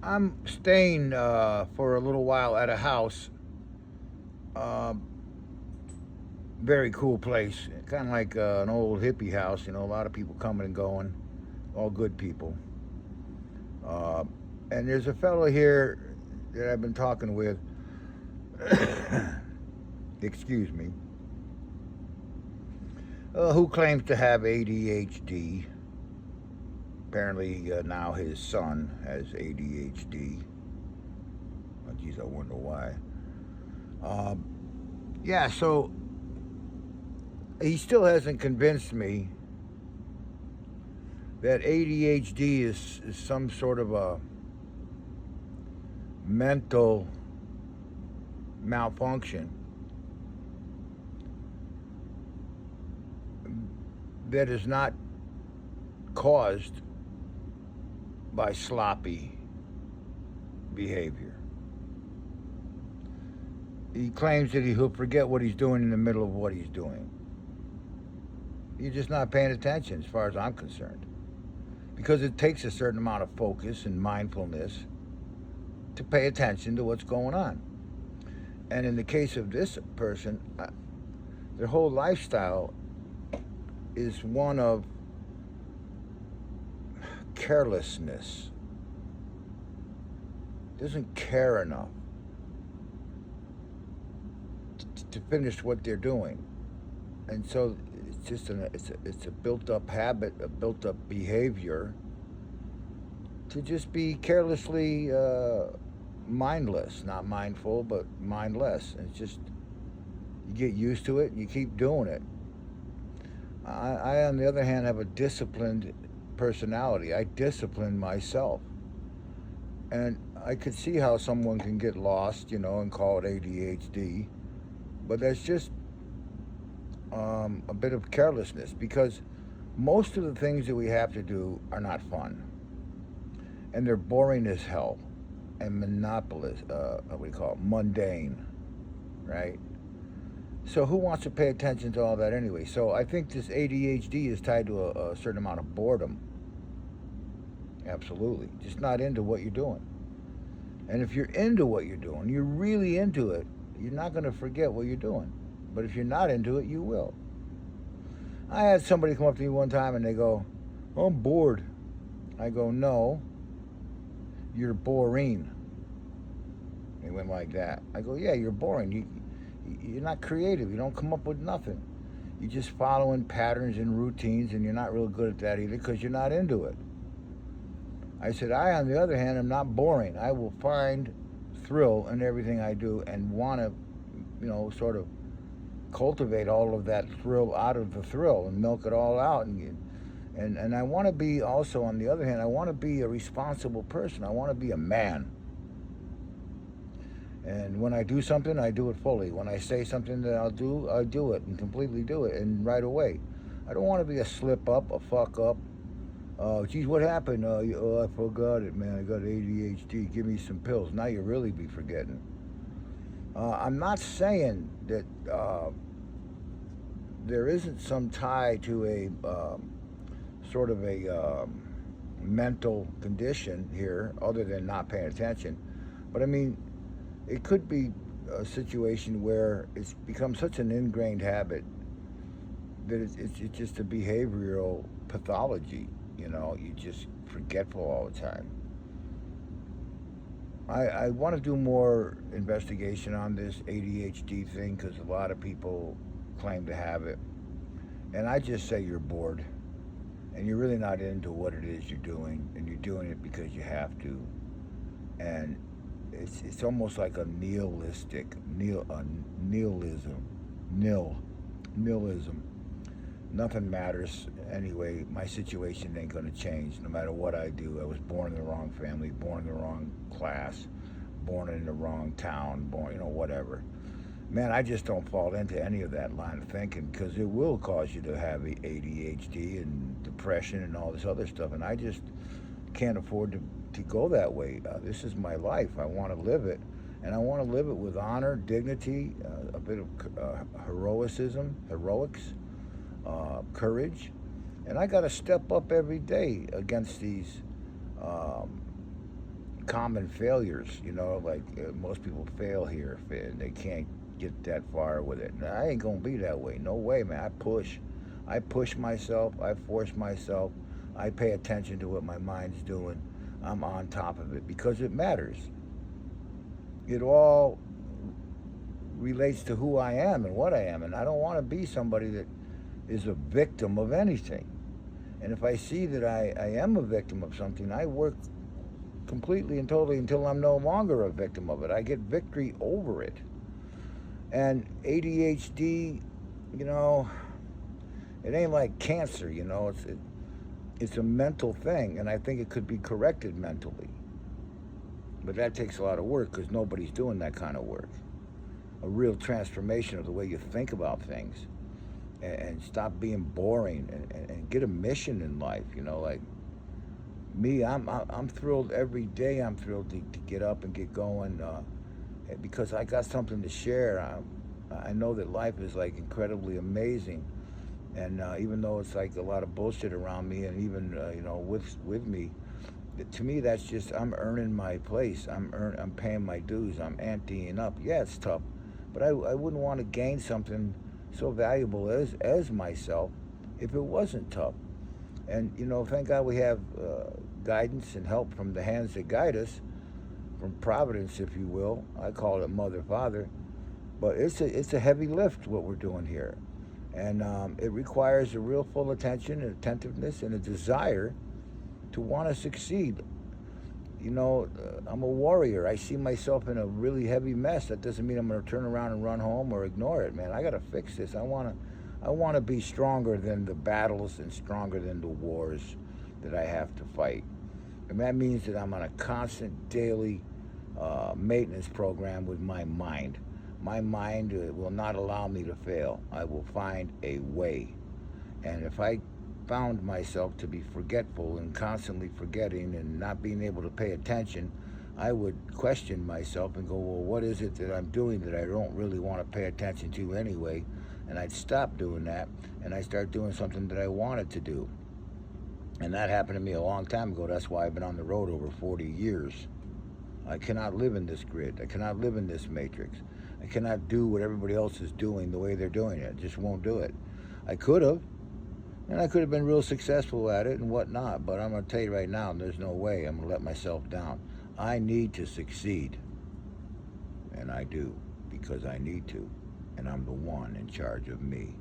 I'm staying for a little while at a house. Uh, Very cool place. Kind of like an old hippie house. You know, a lot of people coming and going. All good people. Uh, and there's a fellow here that I've been talking with. Excuse me. Who claims to have ADHD. Apparently, now his son has ADHD. Oh, geez, I wonder why. Um, yeah, so he still hasn't convinced me that ADHD is some sort of a mental malfunction that is not caused by sloppy behavior. He claims that he'll forget what he's doing in the middle of what he's doing. You're just not paying attention as far as I'm concerned. Because it takes a certain amount of focus and mindfulness to pay attention to what's going on. And in the case of this person, their whole lifestyle is one of carelessness. Doesn't care enough to finish what they're doing, and so it's just it's a built up habit, a built up behavior to just be carelessly mindless, not mindful, but mindless. And it's just you get used to it, and you keep doing it. I, on the other hand, have a disciplined personality. I discipline myself. And I could see how someone can get lost, and call it ADHD. But that's just a bit of carelessness because most of the things that we have to do are not fun. And they're boring as hell and monopolist, what do you call it, mundane, right? So who wants to pay attention to all that anyway? So I think this ADHD is tied to a certain amount of boredom. Absolutely. Just not into what you're doing. And if you're into what you're doing, you're really into it, you're not going to forget what you're doing. But if you're not into it, you will. I had somebody come up to me one time and they go, "Oh, I'm bored." I go, "No, you're boring." They went like that. I go, "Yeah, you're boring. You're not creative. You don't come up with nothing. You're just following patterns and routines, and you're not real good at that either because you're not into it." I said, "I, on the other hand, am not boring. I will find thrill in everything I do and want to, sort of cultivate all of that thrill out of the thrill and milk it all out. And I want to be also, on the other hand, I want to be a responsible person. I want to be a man. And when I do something, I do it fully. When I say something that I do it and completely do it and right away. I don't want to be a slip up, a fuck up. Geez, what happened? I forgot it, man. I got ADHD. Give me some pills. Now you really be forgetting. I'm not saying that there isn't some tie to a sort of a mental condition here, other than not paying attention. But I mean, it could be a situation where it's become such an ingrained habit that it's just a behavioral pathology. You're just forgetful all the time. I want to do more investigation on this ADHD thing because a lot of people claim to have it. And I just say you're bored and you're really not into what it is you're doing, and you're doing it because you have to. And it's almost like a nihilism, nihilism. Nothing matters anyway. My situation ain't gonna change no matter what I do. I was born in the wrong family, born in the wrong class, born in the wrong town, born, whatever. Man, I just don't fall into any of that line of thinking because it will cause you to have ADHD and depression and all this other stuff. And I just can't afford to go that way. This is my life. I want to live it. And I want to live it with honor, dignity, a bit of heroics, courage. And I got to step up every day against these common failures, like most people fail here and they can't get that far with it. And I ain't gonna be that way. No way, man. I push myself. I force myself. I pay attention to what my mind's doing. I'm on top of it because it matters. It all relates to who I am and what I am, and I don't want to be somebody that is a victim of anything. And if I see that I am a victim of something, I work completely and totally until I'm no longer a victim of it. I get victory over it. And ADHD, you know, it ain't like cancer, it's a mental thing, and I think it could be corrected mentally. But that takes a lot of work because nobody's doing that kind of work. A real transformation of the way you think about things, and stop being boring, and get a mission in life. Like me, I'm thrilled every day. I'm thrilled to get up and get going because I got something to share. I know that life is like incredibly amazing, and even though it's like a lot of bullshit around me, and even with me, to me that's just I'm earning my place. I'm paying my dues. I'm anteing up. Yeah, it's tough, but I wouldn't want to gain something so valuable as myself if it wasn't tough. And thank God we have guidance and help from the hands that guide us, from Providence, if you will. I call it Mother, Father, but it's a heavy lift what we're doing here, and it requires a real full attention and attentiveness and a desire to want to succeed. I'm a warrior. I see myself in a really heavy mess. That doesn't mean I'm going to turn around and run home or ignore it, man. I got to fix this. I want to be stronger than the battles and stronger than the wars that I have to fight. And that means that I'm on a constant daily maintenance program with my mind. My mind will not allow me to fail. I will find a way. And if I found myself to be forgetful and constantly forgetting and not being able to pay attention, I would question myself and go, well, what is it that I'm doing that I don't really want to pay attention to anyway? And I'd stop doing that, and I start doing something that I wanted to do. And that happened to me a long time ago. That's why I've been on the road over 40 years. I cannot live in this grid. I cannot live in this matrix. I cannot do what everybody else is doing the way they're doing it. I just won't do it. I could have, and I could have been real successful at it and whatnot, but I'm going to tell you right now, there's no way I'm going to let myself down. I need to succeed, and I do, because I need to, and I'm the one in charge of me.